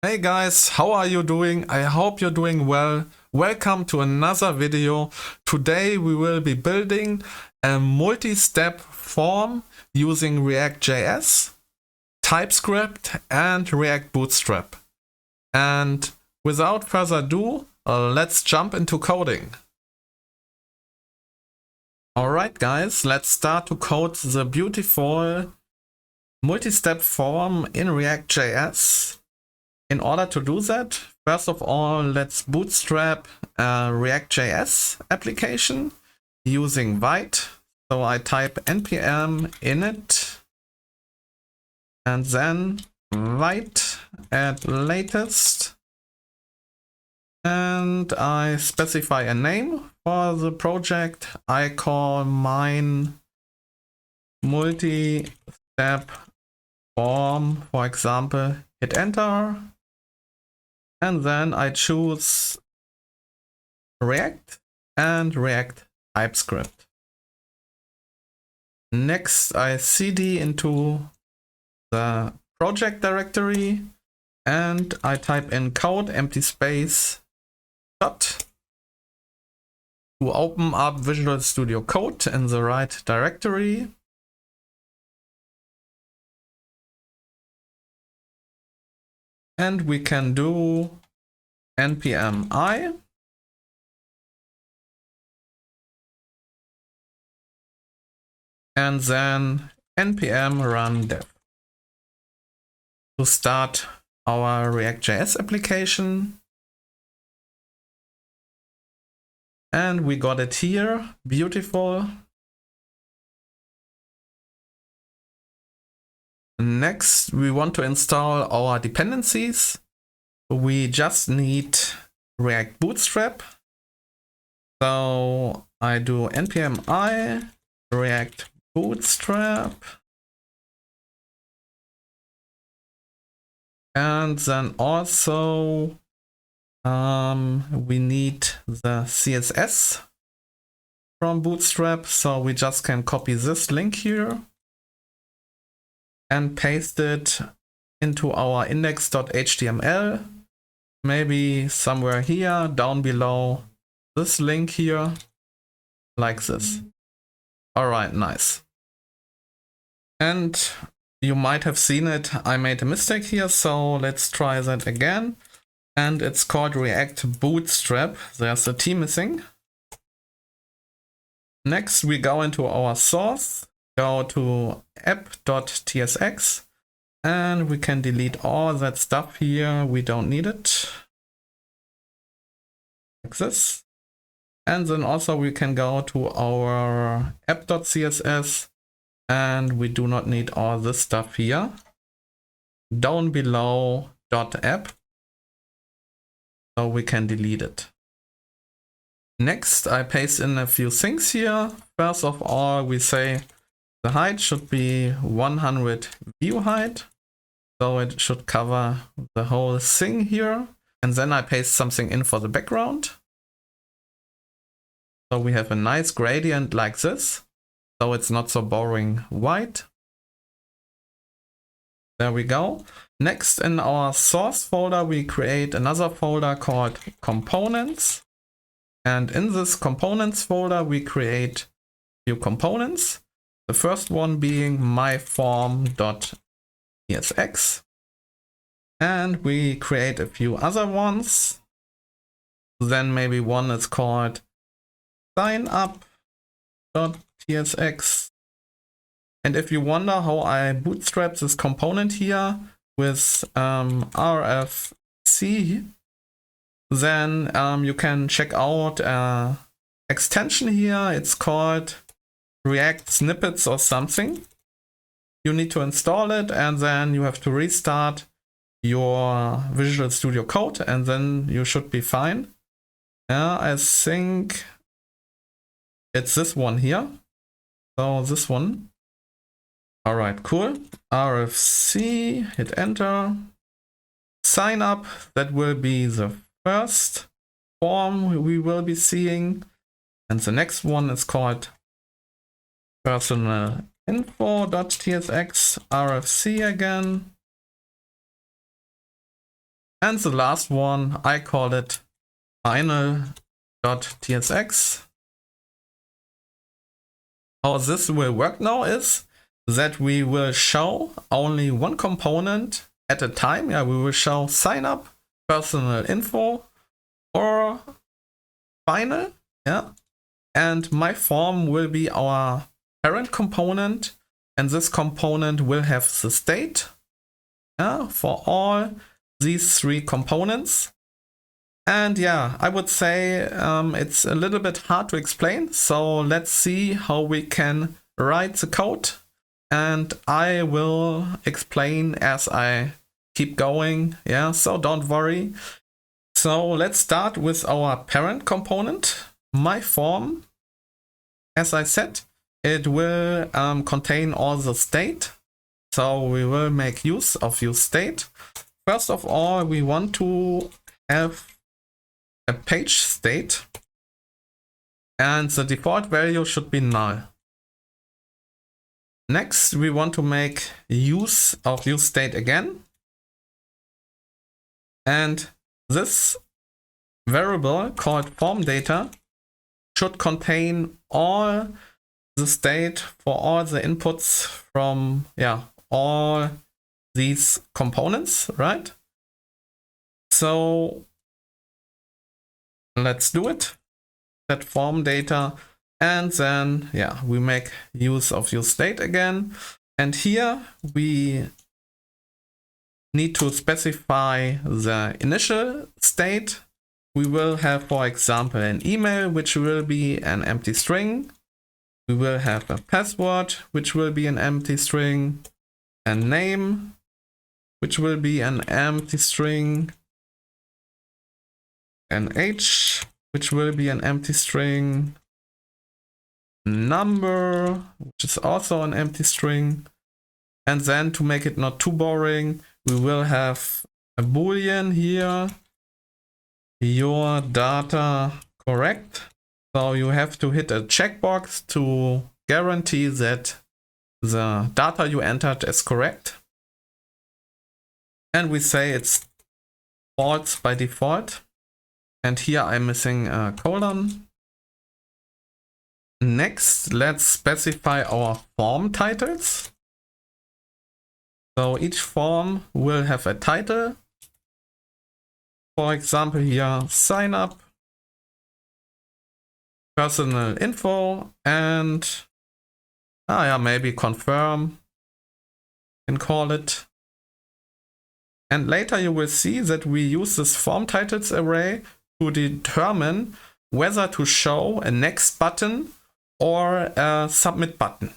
Hey guys, how are you doing? I hope you're doing well. Welcome to another video. Today we will be building a multi-step form using ReactJS, TypeScript and React Bootstrap. And without further ado, let's jump into coding. Alright guys, let's start to code the beautiful multi-step form in ReactJS. In order to do that, first of all, let's bootstrap a ReactJS application using Vite. So I type npm init and then Vite at latest. And I specify a name for the project. I call mine multi-step form, for example, hit enter. And then I choose React and React TypeScript. Next, I cd into the project directory and I type in code empty space dot to open up Visual Studio Code in the right directory. And we can do npm I and then npm run dev to start our ReactJS application. And we got it here, beautiful. Next, we want to install our dependencies. We just need React Bootstrap. So I do npm I React Bootstrap. And then also we need the CSS from Bootstrap. So we just can copy this link here and paste it into our index.html, maybe somewhere here down below this link here, like this. All right, nice. And you might have seen it, I made a mistake here, so let's try that again. And it's called React Bootstrap. There's a T missing. Next, we go into our source, go to app.tsx, and we can delete all that stuff here. We don't need it. Like this. And then also we can go to our app.css, and we do not need all this stuff here. Down below .app, so we can delete it. Next, I paste in a few things here. First of all, we say the height should be 100 view height. So it should cover the whole thing here. And then I paste something in for the background. So we have a nice gradient like this. So it's not so boring white. There we go. Next, in our source folder, we create another folder called components. And in this components folder, we create a few components. The first one being myform.tsx. And we create a few other ones. Then maybe one is called signup.tsx. And if you wonder how I bootstrap this component here with RFC, then you can check out an extension here. It's called React Snippets or something. You need to install it and then you have to restart your Visual Studio Code and then you should be fine. I think it's this one here. So this one. All right, cool. RFC, hit enter. Sign up, that will be the first form we will be seeing. And the next one is called personal info.tsx, RFC again. And the last one, I call it final.tsx. How this will work now is that we will show only one component at a time. Yeah, we will show sign up, personal info, or final. Yeah, and my form will be our parent component, and this component will have the state. Yeah, for all these three components. And yeah, I would say it's a little bit hard to explain. So let's see how we can write the code. And I will explain as I keep going. Yeah, so don't worry. So let's start with our parent component, my form. As I said, it will contain all the state. So we will make use of useState. First of all, we want to have a page state, and the default value should be null. Next, we want to make use of useState again. And this variable called form data should contain all the state for all the inputs from all these components, right? So let's do it. Set form data, and then we make use of useState again. And here we need to specify the initial state. We will have, for example, an email, which will be an empty string. We will have a password, which will be an empty string, a name, which will be an empty string, an age, which will be an empty string, number, which is also an empty string. And then to make it not too boring, we will have a boolean here, your data correct. So you have to hit a checkbox to guarantee that the data you entered is correct. And we say it's false by default. And here I'm missing a colon. Next, let's specify our form titles. So each form will have a title. For example, here, sign up, personal info, and maybe confirm, can call it. And later you will see that we use this form titles array to determine whether to show a next button or a submit button.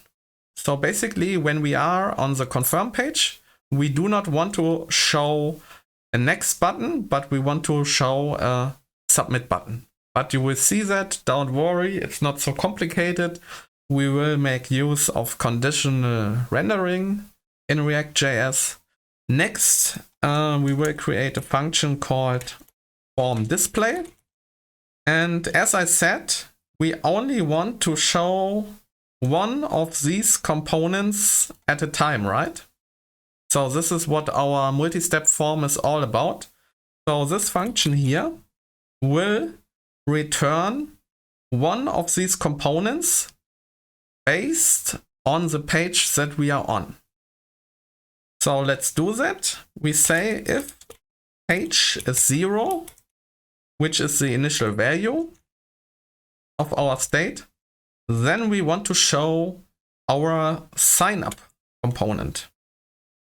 So basically, when we are on the confirm page, we do not want to show a next button, but we want to show a submit button. But you will see that, don't worry, it's not so complicated. We will make use of conditional rendering in ReactJS. Next, we will create a function called form display. And as I said, we only want to show one of these components at a time, right? So this is what our multi-step form is all about. So this function here will return one of these components based on the page that we are on. So let's do that. We say if page is 0, which is the initial value of our state, then we want to show our sign up component.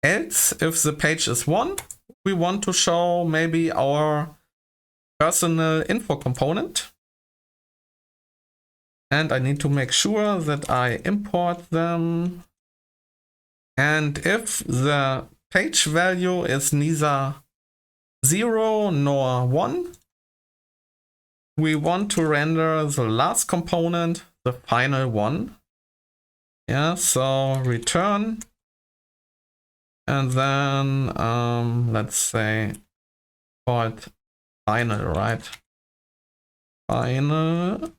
Else, if the page is 1, we want to show maybe our personal info component. And I need to make sure that I import them. And if the page value is neither 0 nor 1, we want to render the last component, the final one. Yeah, so return. And then let's say called final, right? Final.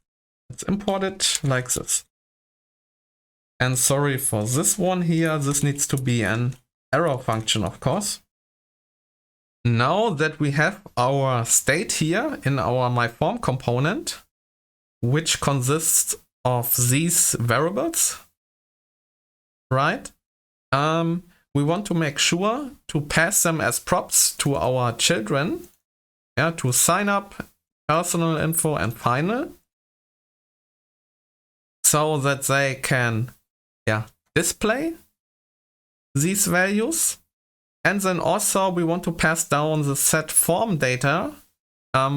Let's import it like this. And sorry for this one here, this needs to be an error function, of course. Now that we have our state here in our myForm component, which consists of these variables, right? We want to make sure to pass them as props to our children, yeah, to sign up, personal info, and final, so that they can, yeah, display these values. And then also we want to pass down the setFormData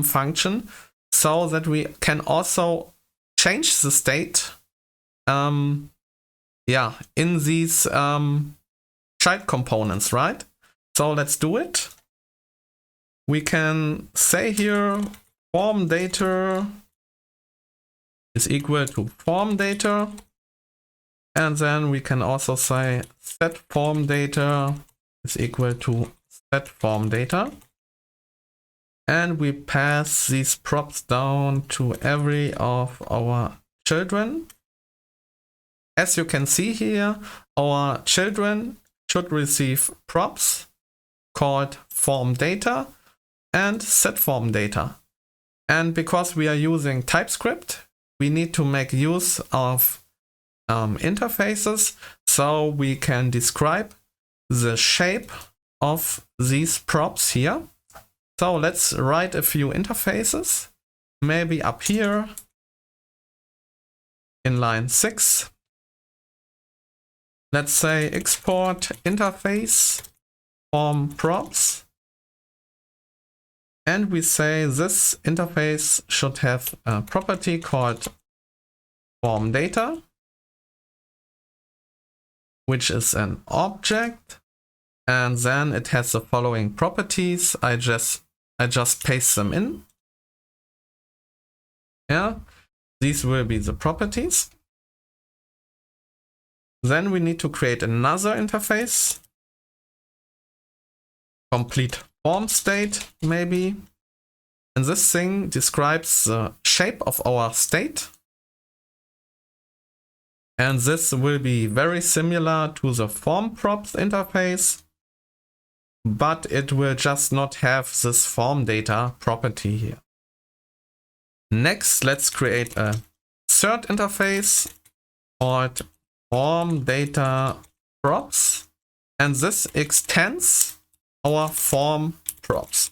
function, so that we can also change the state, yeah, in these child components, right? So let's do it. We can say here formData is equal to formData, and then we can also say setFormData is equal to setFormData, and we pass these props down to every of our children. As you can see here, our children should receive props called formData and setFormData. And because we are using TypeScript, we need to make use of interfaces, so we can describe the shape of these props here. So let's write a few interfaces, maybe up here in line 6. Let's say export interface form props, and we say this interface should have a property called formData, which is an object, and then it has the following properties. I just paste them in. Yeah, these will be the properties. Then we need to create another interface, complete form state maybe. And this thing describes the shape of our state. And this will be very similar to the form props interface, but it will just not have this formData property here. Next, let's create a third interface called formData props, and this extends our form props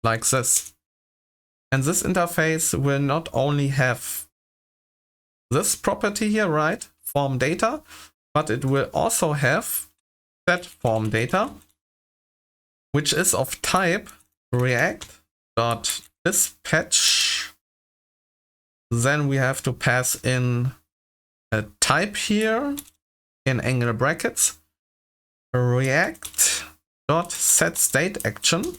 like this. And this interface will not only have this property here, right, formData, but it will also have setFormData, which is of type React.dispatch. Then we have to pass in a type here in angle brackets, React.setStateAction.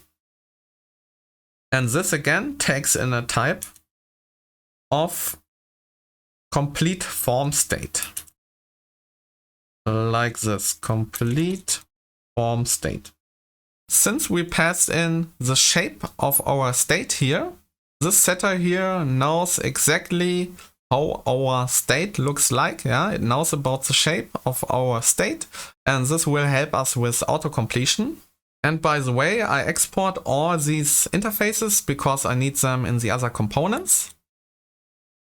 And this again takes in a type of complete form state. Like this, complete form state. Since we passed in the shape of our state here, this setter here knows exactly how our state looks like. Yeah, it knows about the shape of our state, and this will help us with autocompletion. And by the way, I export all these interfaces because I need them in the other components.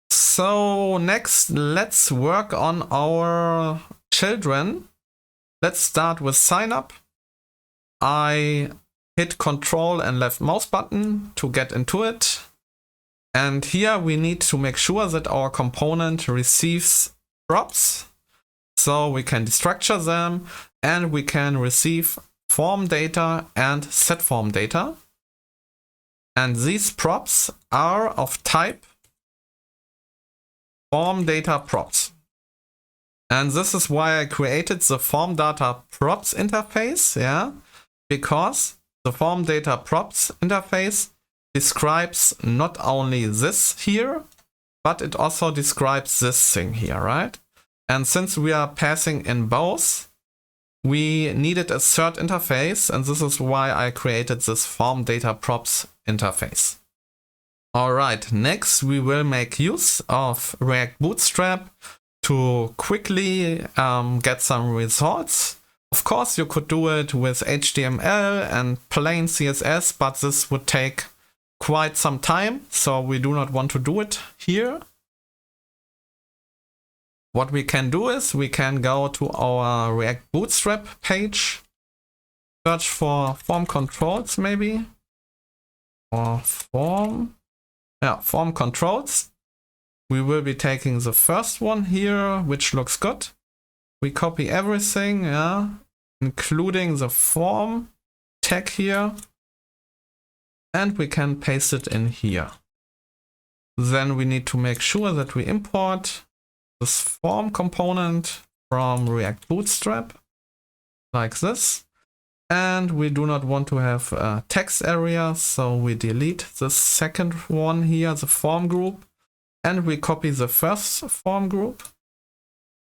So next, let's work on our children. Let's start with sign up. I hit Control and left mouse button to get into it. And here we need to make sure that our component receives props, so we can destructure them, and we can receive formData and setFormData. And these props are of type formData props. And this is why I created the formData props interface, yeah, because the formData props interface describes not only this here, but it also describes this thing here, right? And since we are passing in both, we needed a third interface, and this is why I created this formData props interface. Alright, next we will make use of React Bootstrap to quickly get some results Of course, you could do it with HTML and plain CSS, but this would take quite some time, so we do not want to do it here. What we can do is we can go to our React Bootstrap page, search for form controls maybe, or form controls. We will be taking the first one here, which looks good. We copy everything, including the form tag here, and we can paste it in here. Then we need to make sure that we import this form component from React Bootstrap like this. And we do not want to have a text area, so we delete the second one here, the form group, and we copy the first form group.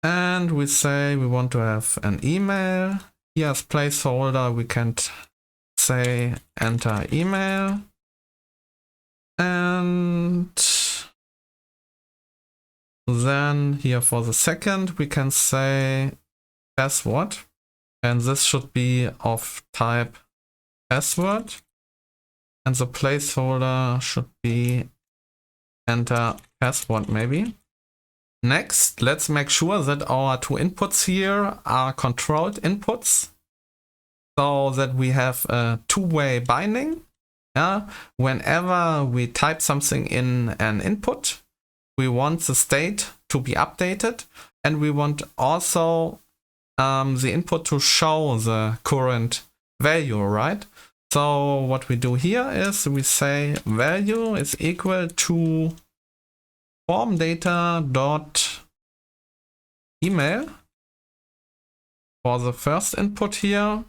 And we say we want to have an email. Here as placeholder, we can say enter email. And then here for the second, we can say password. And this should be of type password. And the placeholder should be enter password maybe. Next, let's make sure that our two inputs here are controlled inputs, so that we have a two-way binding. Whenever we type something in an input, we want the state to be updated, and we want also the input to show the current value, right? So what we do here is we say value is equal to form data dot email for the first input here,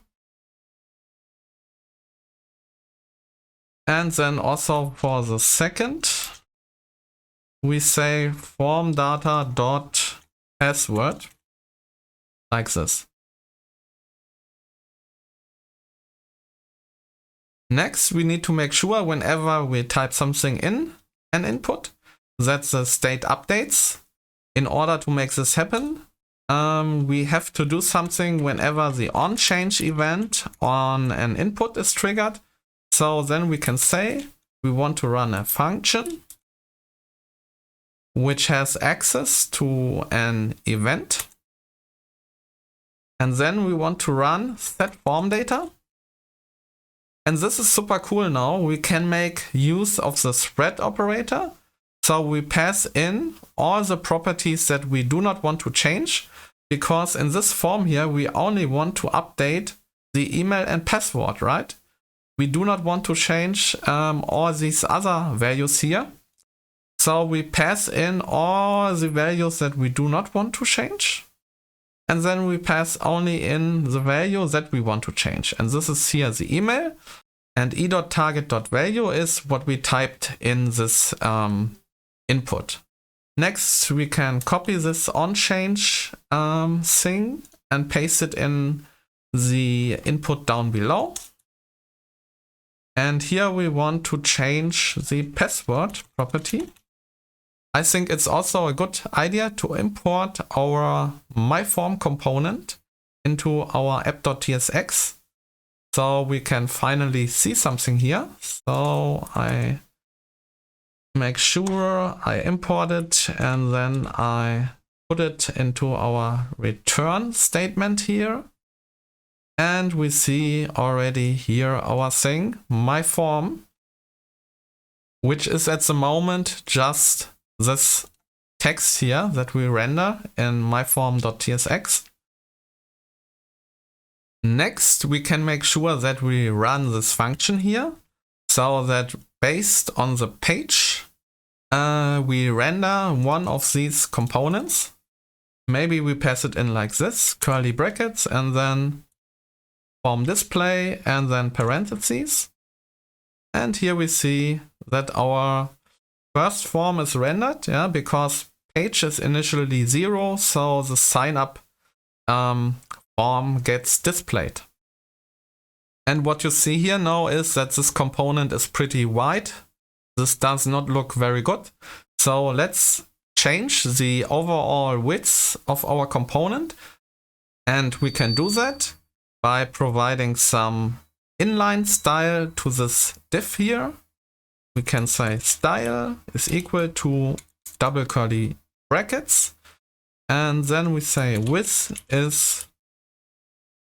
and then also for the second we say form data dot password like this. Next, we need to make sure whenever we type something in an input that the state updates. In order to make this happen, we have to do something whenever the onChange event on an input is triggered. So then we can say we want to run a function which has access to an event. And then we want to run set form data. And this is super cool now. We can make use of the spread operator. So we pass in all the properties that we do not want to change, because in this form here, we only want to update the email and password, right? We do not want to change all these other values here. So we pass in all the values that we do not want to change. And then we pass only in the value that we want to change. And this is here the email. And e.target.value is what we typed in this input. Next, we can copy this onChange thing and paste it in the input down below. And here we want to change the password property. I think it's also a good idea to import our myForm component into our app.tsx, so we can finally see something here. So I make sure I import it and then I put it into our return statement here. And we see already here our thing, myForm, which is at the moment just this text here that we render in myform.tsx. Next, we can make sure that we run this function here, so that based on the page, we render one of these components. Maybe we pass it in like this, curly brackets, and then form display, and then parentheses. And here we see that our first form is rendered, because page is initially 0, so the sign up form gets displayed. And what you see here now is that this component is pretty wide. This does not look very good. So let's change the overall width of our component. And we can do that by providing some inline style to this div here. We can say style is equal to double curly brackets. And then we say width is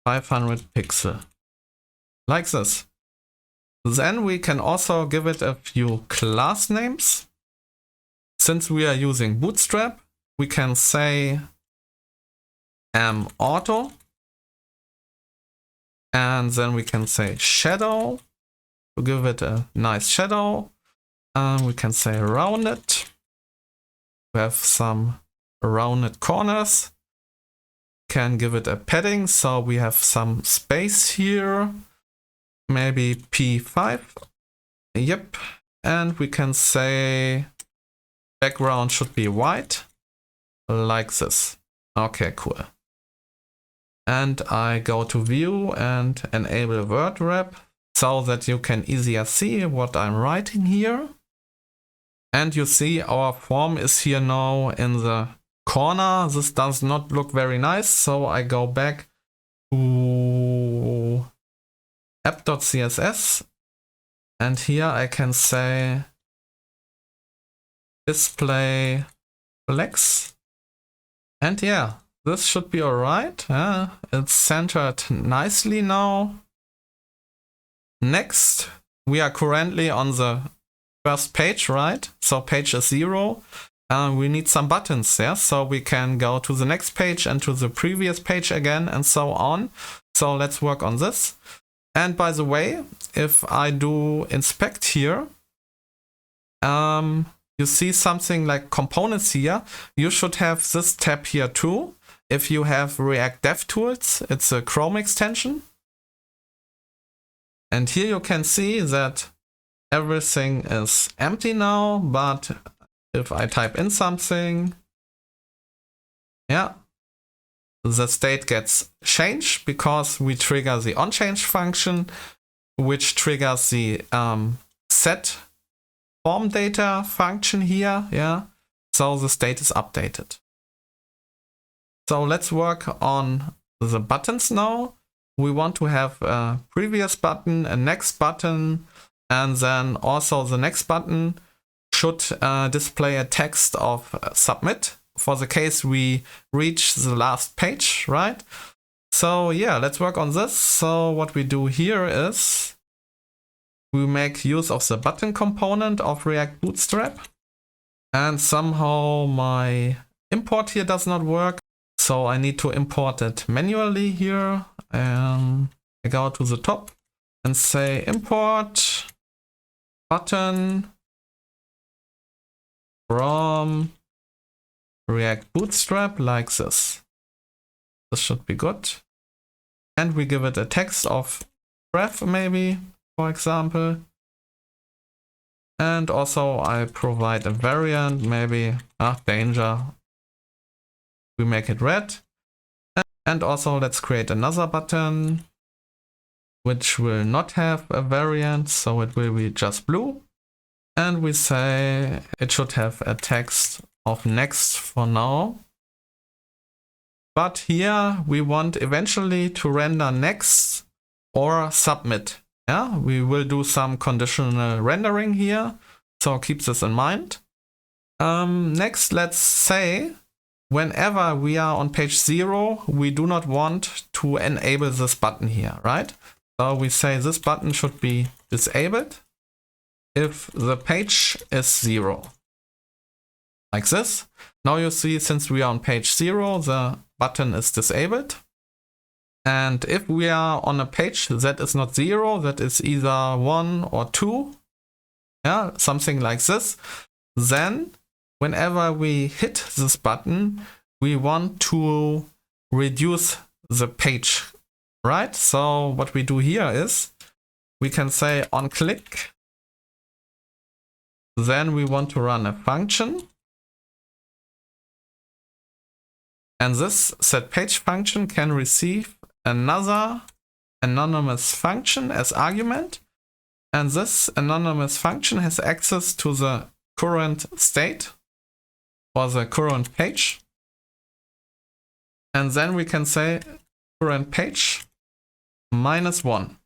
500 pixel. Like this. Then we can also give it a few class names. Since we are using Bootstrap, we can say auto. And then we can say shadow to give it a nice shadow. We can say rounded. We have some rounded corners. Can give it a padding, so we have some space here. Maybe P5. Yep. And we can say background should be white. Like this. Okay, cool. And I go to view and enable word wrap so that you can easier see what I'm writing here. And you see our form is here now in the corner. This does not look very nice, so I go back to app.css and here I can say display flex. And yeah, this should be alright. It's centered nicely now. Next, we are currently on the first page, right? So page is 0. We need some buttons, yeah? So we can go to the next page and to the previous page again and so on. So let's work on this. And by the way, if I do inspect here, you see something like components here. You should have this tab here too. If you have React DevTools, it's a Chrome extension. And here you can see that everything is empty now, but if I type in something, yeah, the state gets changed because we trigger the onChange function, which triggers the set form data function here, yeah. So the state is updated. So let's work on the buttons now. We want to have a previous button, a next button, and then also the next button should display a text of submit for the case we reach the last page, right? So yeah, let's work on this. So what we do here is we make use of the button component of React Bootstrap. And somehow my import here does not work. So I need to import it manually here. I go to the top and say import button from React Bootstrap like this. This should be good. And we give it a text of ref maybe, for example. And also I provide a variant, maybe danger. We make it red. And also let's create another button which will not have a variant, so it will be just blue. And we say it should have a text of next for now. But here we want eventually to render next or submit. Yeah, we will do some conditional rendering here, so keep this in mind. Next, let's say whenever we are on page 0, we do not want to enable this button here, right? So we say this button should be disabled if the page is 0. Like this. Now you see, since we are on page 0, the button is disabled. And if we are on a page that is not 0, that is either 1 or 2, yeah, something like this, then whenever we hit this button, we want to reduce the page, right? So what we do here is we can say on click, then we want to run a function. And this setPage function can receive another anonymous function as argument. And this anonymous function has access to the current state or the current page. And then we can say current page -1.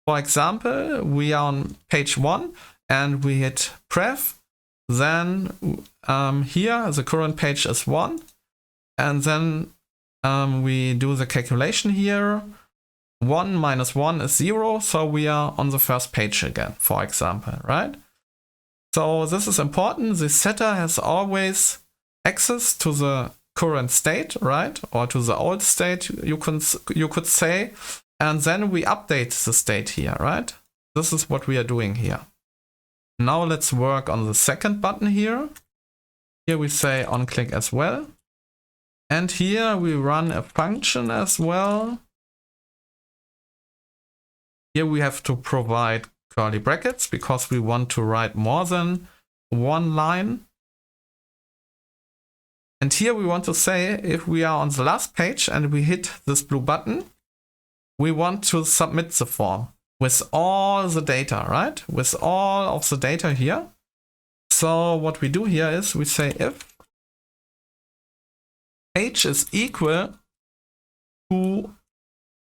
For example, we are on page 1 and we hit pref, then here the current page is 1, and then we do the calculation here. 1 minus 1 is 0, so we are on the first page again, for example, right? So this is important. The setter has always access to the current state, right? Or to the old state, you could say. And then we update the state here, right? This is what we are doing here. Now let's work on the second button here. Here we say onClick as well. And here we run a function as well. Here we have to provide curly brackets because we want to write more than one line. And here we want to say if we are on the last page and we hit this blue button, we want to submit the form with all the data, right? With all of the data here. So what we do here is we say if page is equal to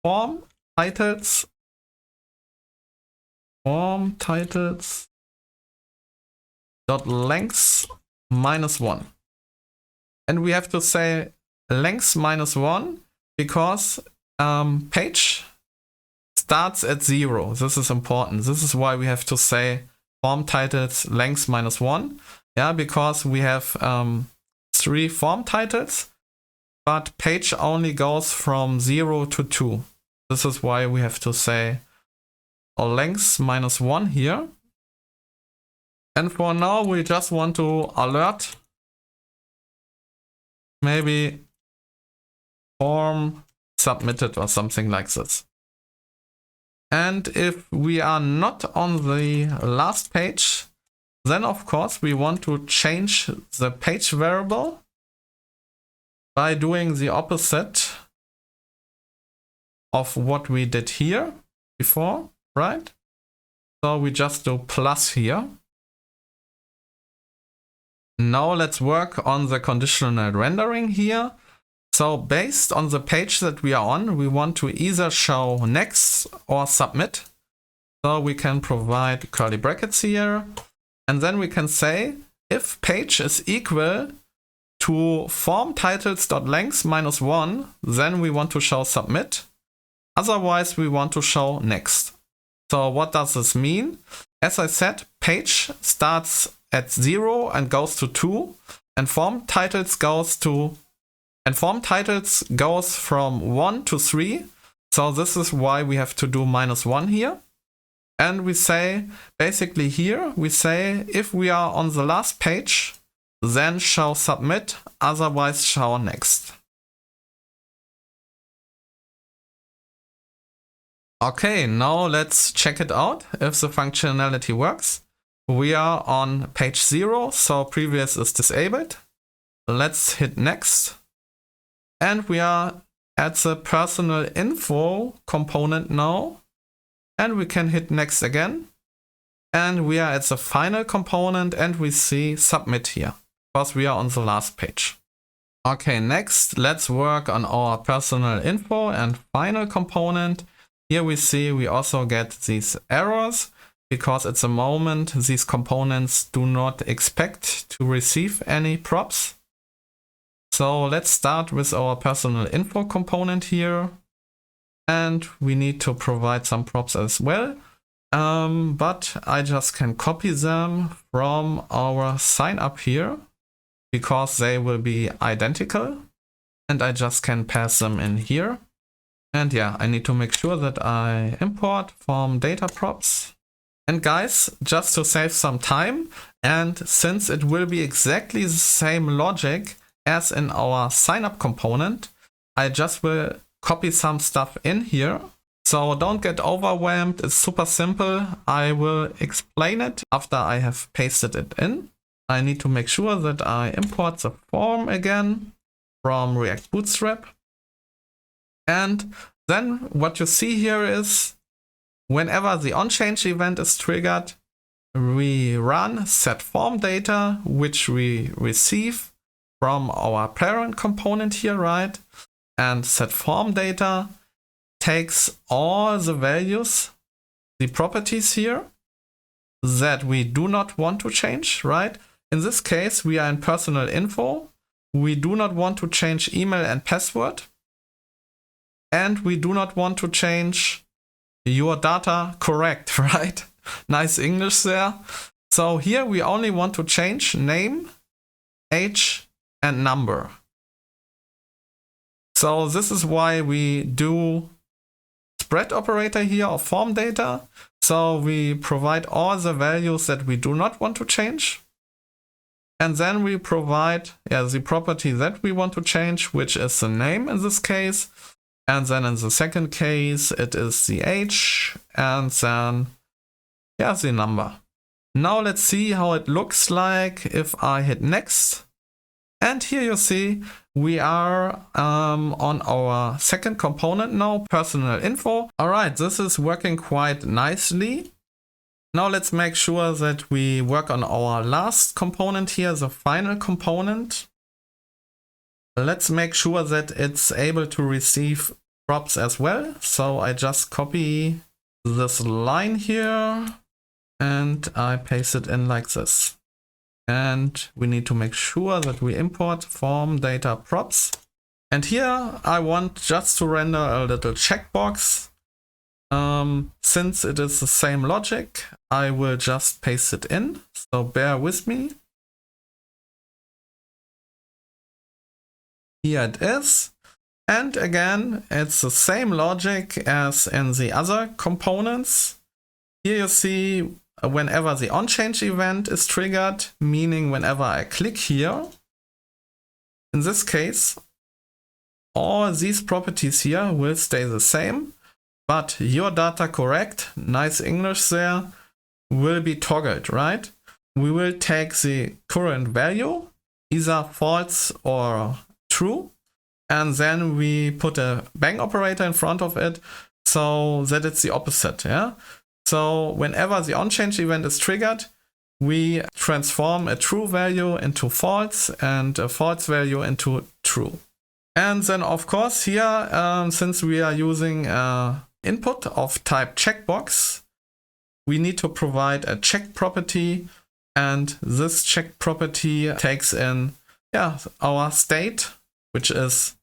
form titles dot length -1. And we have to say length -1 because page starts at 0. This is important. This is why we have to say form titles length -1. Yeah, because we have 3 form titles, but page only goes from 0 to 2. This is why we have to say a length -1 here. And for now, we just want to alert maybe form submitted or something like this. And if we are not on the last page, then of course we want to change the page variable by doing the opposite of what we did here before, right? So we just do plus here. Now let's work on the conditional rendering here. So based on the page that we are on, we want to either show next or submit. So we can provide curly brackets here. And then we can say if page is equal to form titles.length -1, then we want to show submit. Otherwise, we want to show next. So what does this mean? As I said, page starts at 0 and goes to 2, and form titles goes from 1 to 3. So this is why we have to do -1 here. And we say, basically here, we say if we are on the last page, then show submit, otherwise show next. Okay, now let's check it out if the functionality works. We are on page 0, so previous is disabled. Let's hit next. And we are at the personal info component now. And we can hit next again. And we are at the final component and we see submit here because we are on the last page. Okay, next let's work on our personal info and final component. Here we see we also get these errors because at the moment these components do not expect to receive any props. So let's start with our personal info component here. And we need to provide some props as well. But I just can copy them from our sign up here because they will be identical. And I just can pass them in here. And yeah, I need to make sure that I import from data props. And guys, just to save some time, and since it will be exactly the same logic as in our signup component, I just will copy some stuff in here. So don't get overwhelmed, it's super simple. I will explain it after I have pasted it in. I need to make sure that I import the form again from React Bootstrap. And then what you see here is whenever the onChange event is triggered, we run set form data, which we receive from our parent component here, right? and set form data takes all the values, the properties here that we do not want to change, right? In this case, we are in personal info. We do not want to change email and password. And we do not want to change your data correct, right? Nice English there. So here we only want to change name, age, and number. So this is why we do spread operator here of form data. So we provide all the values that we do not want to change. And then we provide the property that we want to change, which is the name in this case. And then in the second case, it is the age and then the number. Now let's see how it looks like if I hit next. And here you see we are on our second component now, personal info. All right, this is working quite nicely. Now let's make sure that we work on our last component here, the final component. Let's make sure that it's able to receive props as well. So I just copy this line here and I paste it in like this. And we need to make sure that we import form data props. And here I want just to render a little checkbox. Since it is the same logic, I will just paste it in. So bear with me. Here it is. And again, it's the same logic as in the other components. Here you see whenever the onChange event is triggered, meaning whenever I click here, in this case, all these properties here will stay the same, but your data correct, nice English there, will be toggled, right? We will take the current value, either false or true, and then we put a bang operator in front of it so that it's the opposite, yeah? So whenever the onChange event is triggered, we transform a true value into false and a false value into true. And then of course here, since we are using input of type checkbox, we need to provide a check property, and this check property takes in our state, which is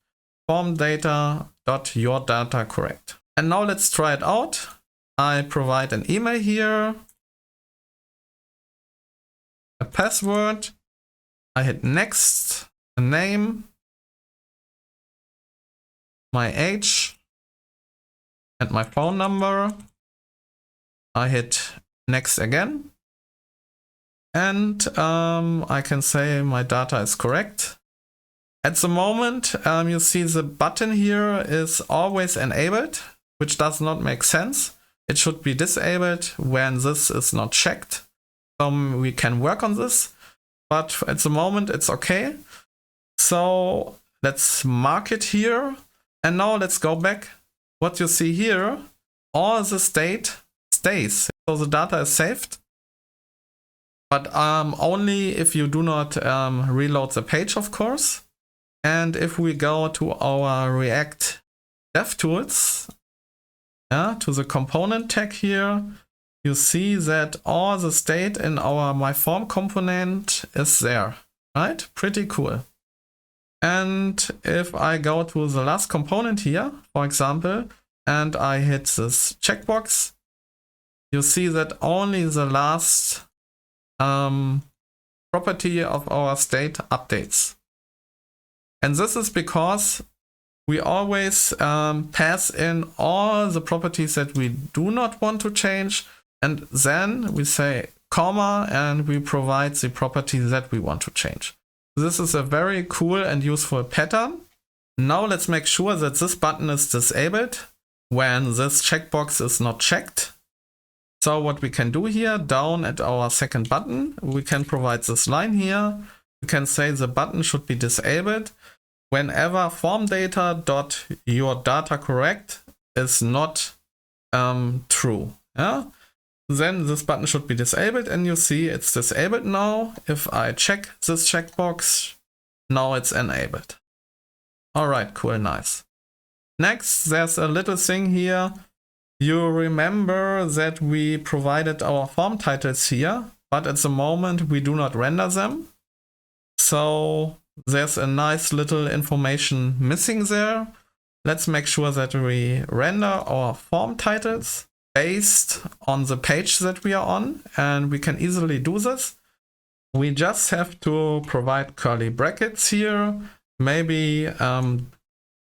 form data.yourDataCorrect. And now let's try it out. I provide an email here, a password, I hit next, a name, my age, and my phone number. I hit next again, and I can say my data is correct. At the moment, you see the button here is always enabled, which does not make sense. It should be disabled when this is not checked. We can work on this, but at the moment it's okay. So let's mark it here. And now let's go back. What you see here, all the state stays. So the data is saved, but only if you do not reload the page, of course. And if we go to our React DevTools, to the component tag here, you see that all the state in our myForm component is there, right? Pretty cool. And if I go to the last component here, for example, and I hit this checkbox, you see that only the last property of our state updates. And this is because we always pass in all the properties that we do not want to change, and then we say comma and we provide the properties that we want to change. This is a very cool and useful pattern. Now let's make sure that this button is disabled when this checkbox is not checked. So what we can do here, down at our second button, we can provide this line here. We can say the button should be disabled whenever form data.yourDataCorrect is not true. Yeah? Then this button should be disabled, and you see it's disabled now. If I check this checkbox, now it's enabled. All right, cool, nice. Next, there's a little thing here. You remember that we provided our form titles here, but at the moment we do not render them. So there's a nice little information missing there. Let's make sure that we render our form titles based on the page that we are on, and we can easily do this. We just have to provide curly brackets here, maybe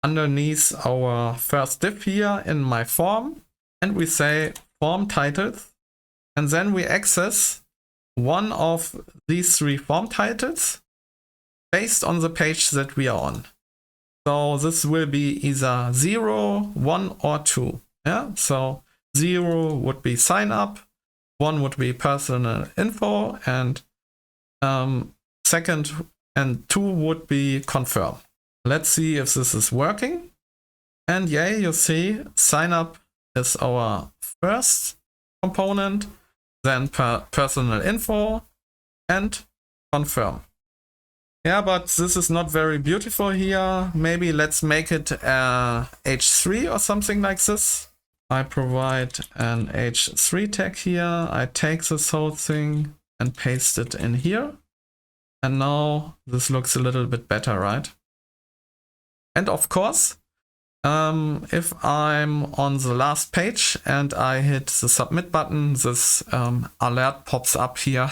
underneath our first div here in my form, and we say form titles, and then we access one of these three form titles based on the page that we are on. So this will be either 0, 1, or 2. Yeah, so 0 would be sign up, 1 would be personal info, and second and 2 would be confirm. Let's see if this is working. And yeah, you see sign up is our first component, then personal info and confirm. Yeah, but this is not very beautiful here. Maybe let's make it h3 or something like this. I provide an h3 tag here. I take this whole thing and paste it in here. And now this looks a little bit better, right? And of course, if I'm on the last page and I hit the submit button, this alert pops up here.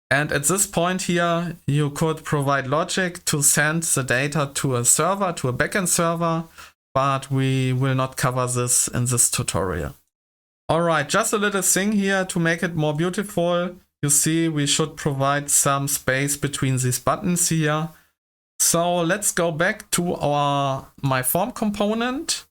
And at this point here, you could provide logic to send the data to a server, to a backend server, but we will not cover this in this tutorial. All right, just a little thing here to make it more beautiful. You see, we should provide some space between these buttons here. So let's go back to our my form component,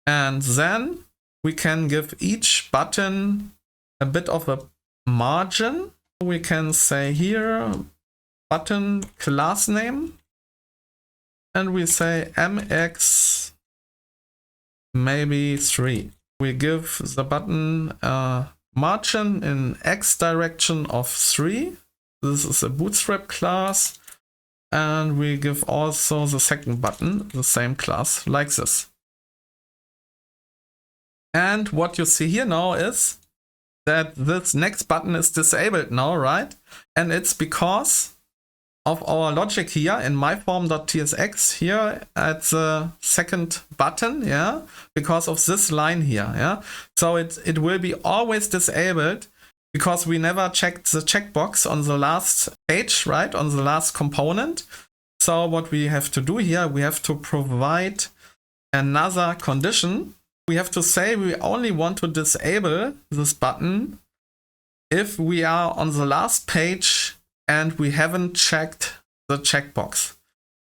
and then we can give each button a bit of a margin. We can say here button class name, and we say mx maybe 3. We give the button a margin in x direction of 3. This is a Bootstrap class. And we give also the second button the same class like this. And what you see here now is that this next button is disabled now, right? And it's because of our logic here in myform.tsx here at the second button, yeah, because of this line here, yeah. So it will be always disabled because we never checked the checkbox on the last page, right, on the last component. So what we have to do here, we have to provide another condition. We have to say we only want to disable this button if we are on the last page and we haven't checked the checkbox.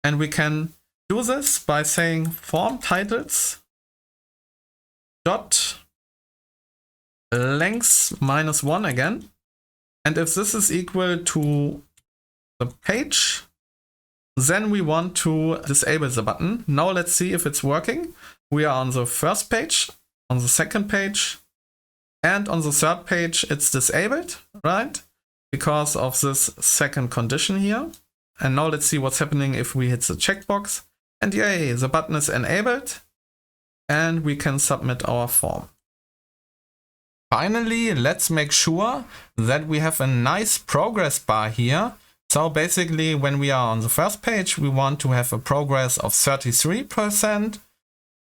And we can do this by saying form titles dot length -1 again. And if this is equal to the page, then we want to disable the button. Now let's see if it's working. We are on the first page, on the second page, and on the third page it's disabled, right? Because of this second condition here. And now let's see what's happening if we hit the checkbox. And yay, the button is enabled and we can submit our form. Finally, let's make sure that we have a nice progress bar here. So basically, when we are on the first page, we want to have a progress of 33%.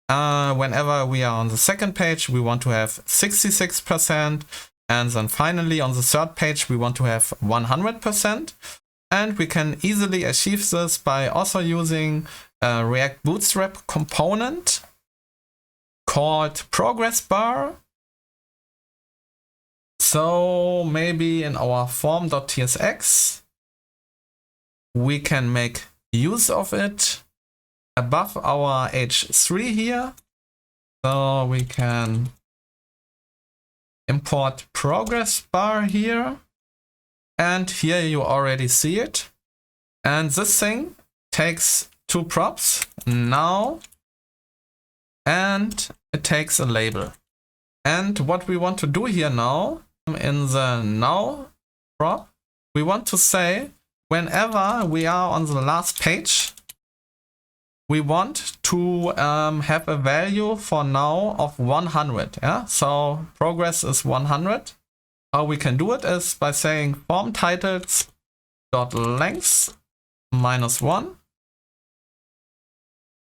Whenever we are on the second page, we want to have 66%. And then finally, on the third page, we want to have 100%. And we can easily achieve this by also using a React Bootstrap component called progress bar. So maybe in our form.tsx, we can make use of it above our h3 here. So we can import progress bar here. And here you already see it. And this thing takes two props, now, and it takes a label. And what we want to do here now, in the now prop, we want to say whenever we are on the last page, we want to have a value for now of 100. Yeah, so progress is 100. How we can do it is by saying form titles dot length -1.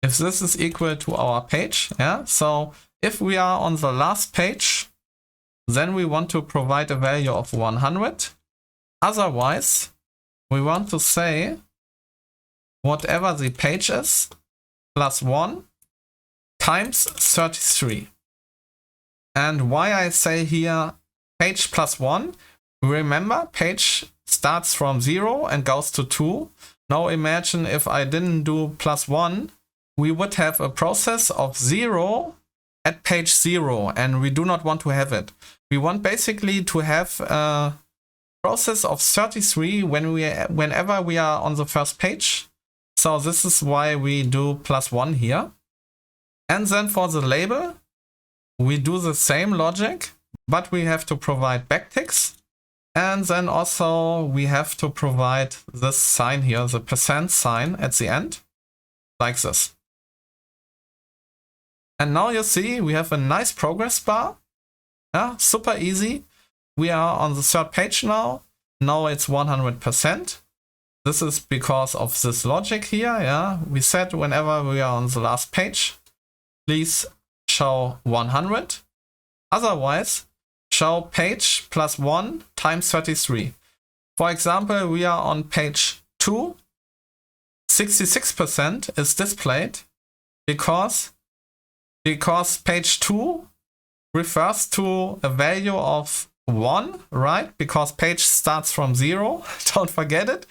If this is equal to our page, yeah, so if we are on the last page, then we want to provide a value of 100. Otherwise, we want to say whatever the page is plus 1 times 33. And why I say here page plus 1, remember page starts from 0 and goes to 2. Now imagine if I didn't do plus 1, we would have a process of 0 at page 0, and we do not want to have it. We want basically to have a process of 33 whenever we are on the first page. So this is why we do plus 1 here. And then for the label, we do the same logic, but we have to provide backticks. And then also we have to provide this sign here, the % sign at the end, like this. And now you see we have a nice progress bar. Yeah, super easy. We are on the third page now. Now it's 100%. This is because of this logic here. Yeah, we said whenever we are on the last page, please show 100. Otherwise, show page plus 1 times 33. For example, we are on page 2. 66% is displayed because page 2 refers to a value of 1, right? Because page starts from 0, don't forget it.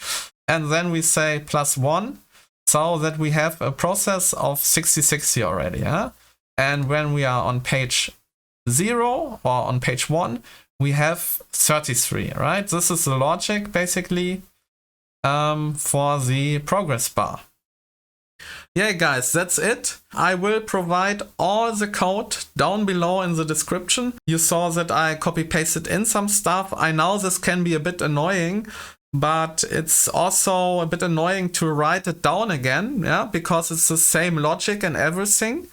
And then we say plus 1, so that we have a process of 66 here already. Yeah? And when we are on page 0 or on page 1, we have 33, right? This is the logic basically for the progress bar. Yeah, guys, that's it. I will provide all the code down below in the description. You saw that I copy-pasted in some stuff. I know this can be a bit annoying, but it's also a bit annoying to write it down again, yeah, because it's the same logic and everything.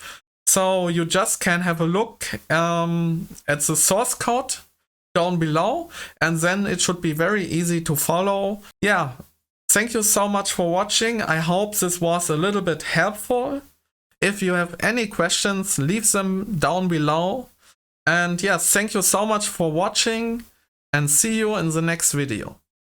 So you just can have a look at the source code down below, and then it should be very easy to follow. Yeah. Thank you so much for watching. I hope this was a little bit helpful. If you have any questions, leave them down below. And yes, thank you so much for watching, and see you in the next video.